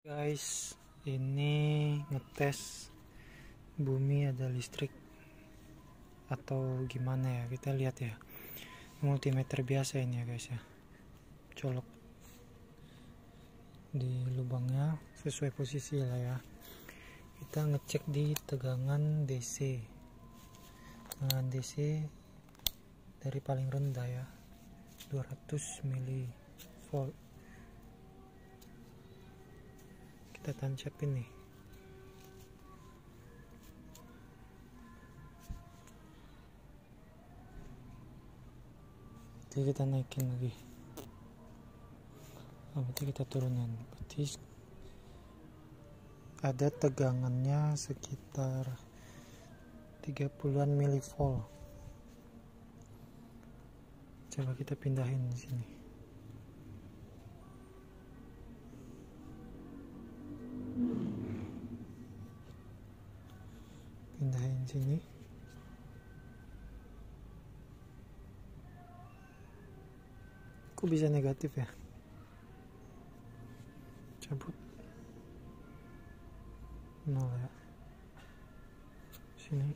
Guys, ini ngetes bumi ada listrik atau gimana ya, kita lihat ya. Multimeter biasa ini ya guys ya, colok di lubangnya sesuai posisi lah ya. Kita ngecek di tegangan DC, tegangan DC dari paling rendah ya, 200 mV. Kita tancapin nih. Jadi kita naikin lagi. Berarti kita turunin. Berarti ada tegangannya sekitar 30-an mV. Coba kita pindahin di sini. Pindahin sini. Kok bisa negatif ya? Cabut 0 ya. Sini.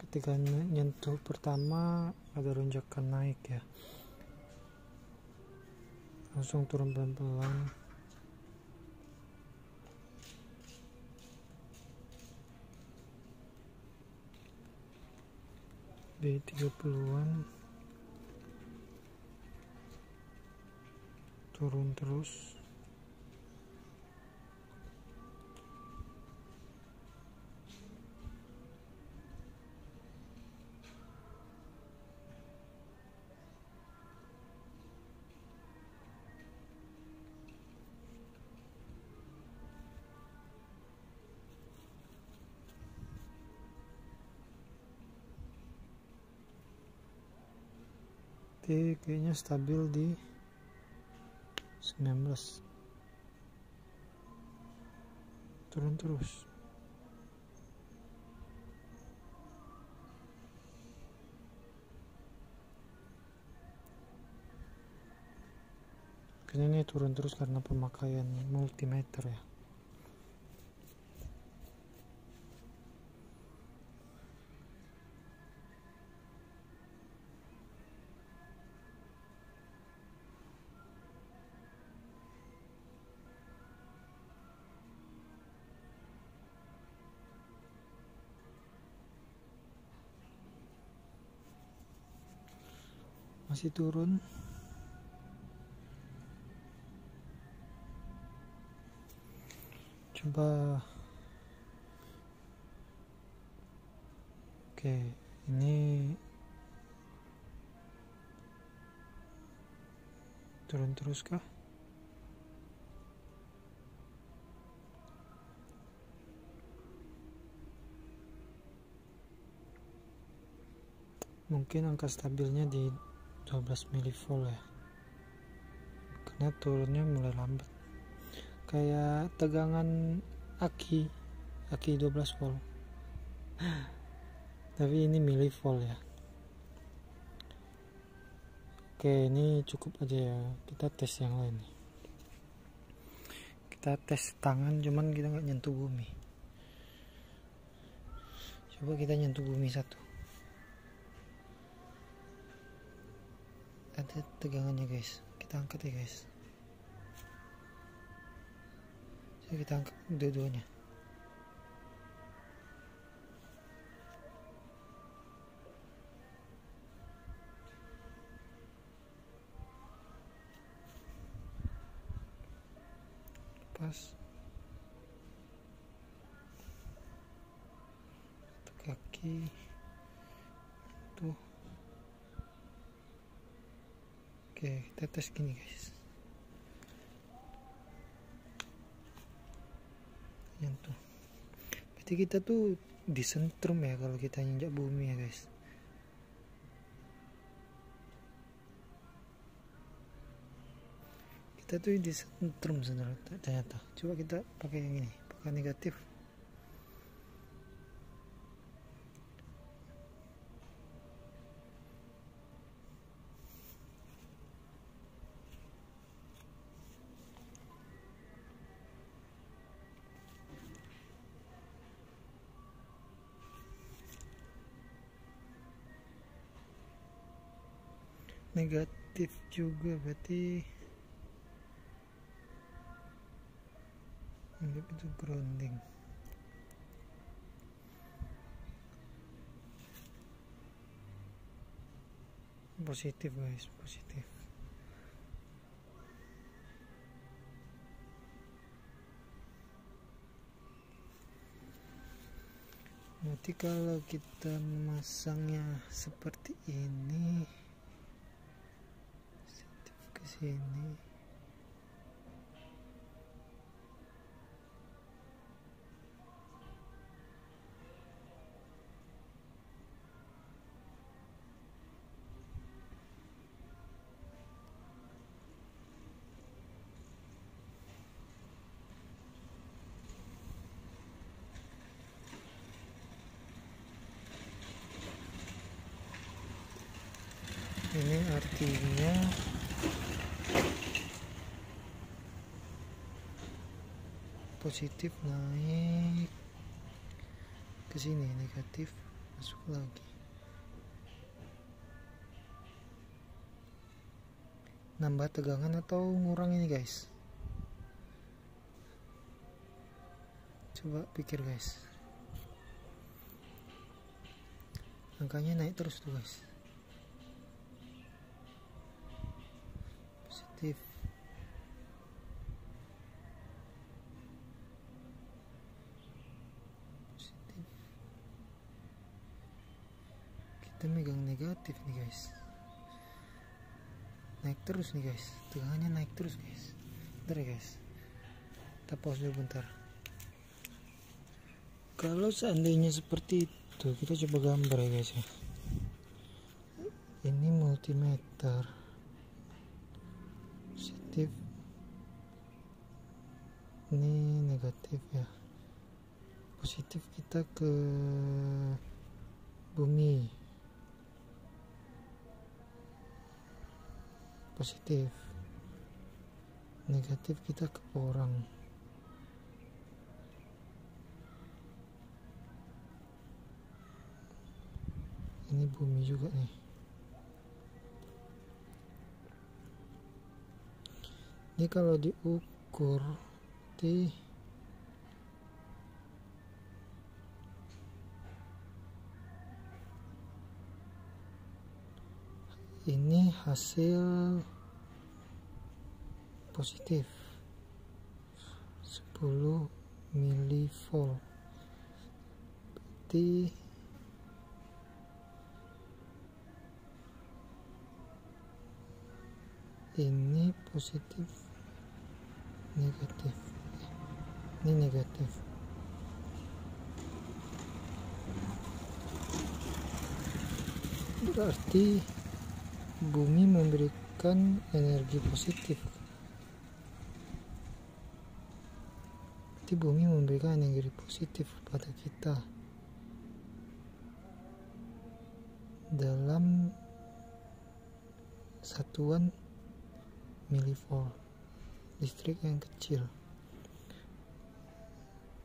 Ketika nyentuh pertama ada lonjakan naik ya. Langsung turun pelan-pelan. Di 30-an turun terus. Kayaknya stabil di 19, turun terus. Kayaknya ini turun terus karena pemakaian multimeter ya. Masih turun. Coba. Oke, ini turun terus kah? Mungkin angka stabilnya di 12 mV ya, karena turunnya mulai lambat, kayak tegangan aki 12 volt tapi ini milivolt ya. Oke, ini cukup aja ya, kita tes yang lain. Kita tes tangan, cuman kita nggak nyentuh bumi. Coba kita nyentuh bumi satu. Ada tegangannya guys, kita angkat ya guys. Jadi kita angkat dua-duanya. Pas satu kaki tuh. Oke, kita tes gini guys. Nyentuh. Berarti kita tuh di sentrum ya kalau kita injak bumi ya guys. Kita tuh di sentrum sebenarnya ternyata. Coba kita pakai yang ini, pakai negatif. negatif juga, berarti anggap itu grounding. Positif guys, positif. Berarti kalau kita memasangnya seperti ini, positif ke sini, ini artinya positif naik ke sini, negatif masuk lagi. Nambah tegangan atau ngurang ini guys? Coba pikir guys. Angkanya naik terus tuh guys. Positif. Positif. Kita megang negatif nih guys. Naik terus nih guys. Tegangannya naik terus guys. Bentar ya guys. Kita pause dulu bentar. Kalau seandainya seperti itu, kita coba gambar ya guys ya. Ini multimeter. Positif. Ini negatif ya. Positif kita ke bumi. Positif. Negatif kita ke orang. Ini bumi juga nih. Ini kalau diukur di ini hasil positif 10 milivolt, berarti ini positif, negatif, ini negatif. Berarti bumi memberikan energi positif. Berarti bumi memberikan energi positif pada kita dalam satuan milivolt, listrik yang kecil.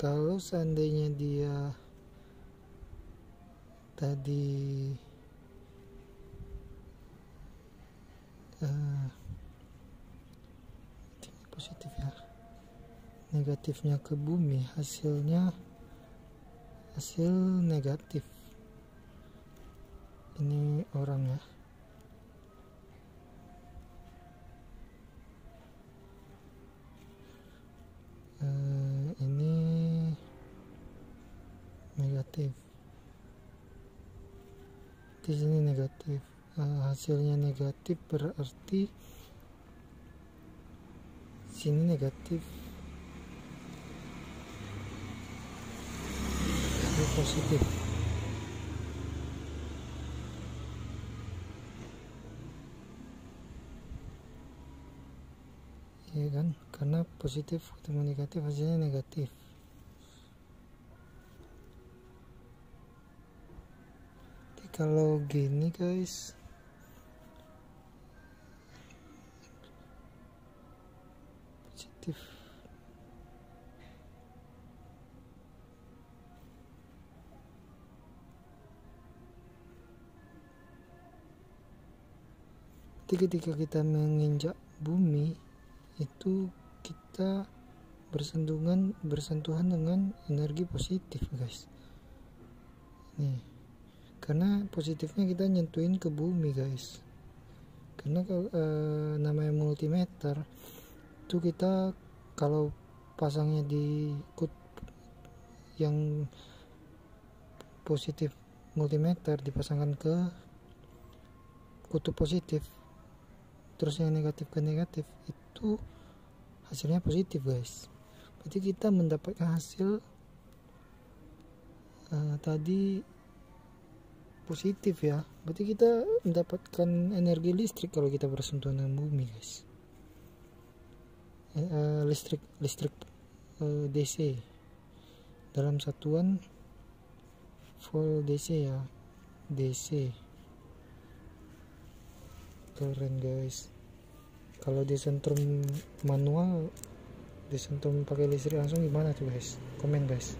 Kalau seandainya dia tadi positif ya, negatifnya ke bumi, hasilnya hasil negatif. Ini orang ya. Ini negatif. Di sini negatif. Hasilnya negatif berarti sini negatif. Ini positif. Ya kan, karena positif ketemu negatif hasilnya negatif. Jadi kalau gini guys, positif. Jadi ketika kita menginjak bumi itu kita bersentuhan dengan energi positif guys. Nih, karena positifnya kita nyentuhin ke bumi guys. Karena namanya multimeter itu kita kalau pasangnya di yang positif, multimeter dipasangkan ke kutub positif, terus yang negatif ke negatif, itu hasilnya positif guys. Berarti kita mendapatkan hasil tadi positif ya. Berarti kita mendapatkan energi listrik kalau kita bersentuhan dengan bumi guys. Listrik DC dalam satuan volt DC ya, DC. Keren guys. Kalau disentrum manual, disentrum pakai listrik langsung gimana tuh guys? Komen guys.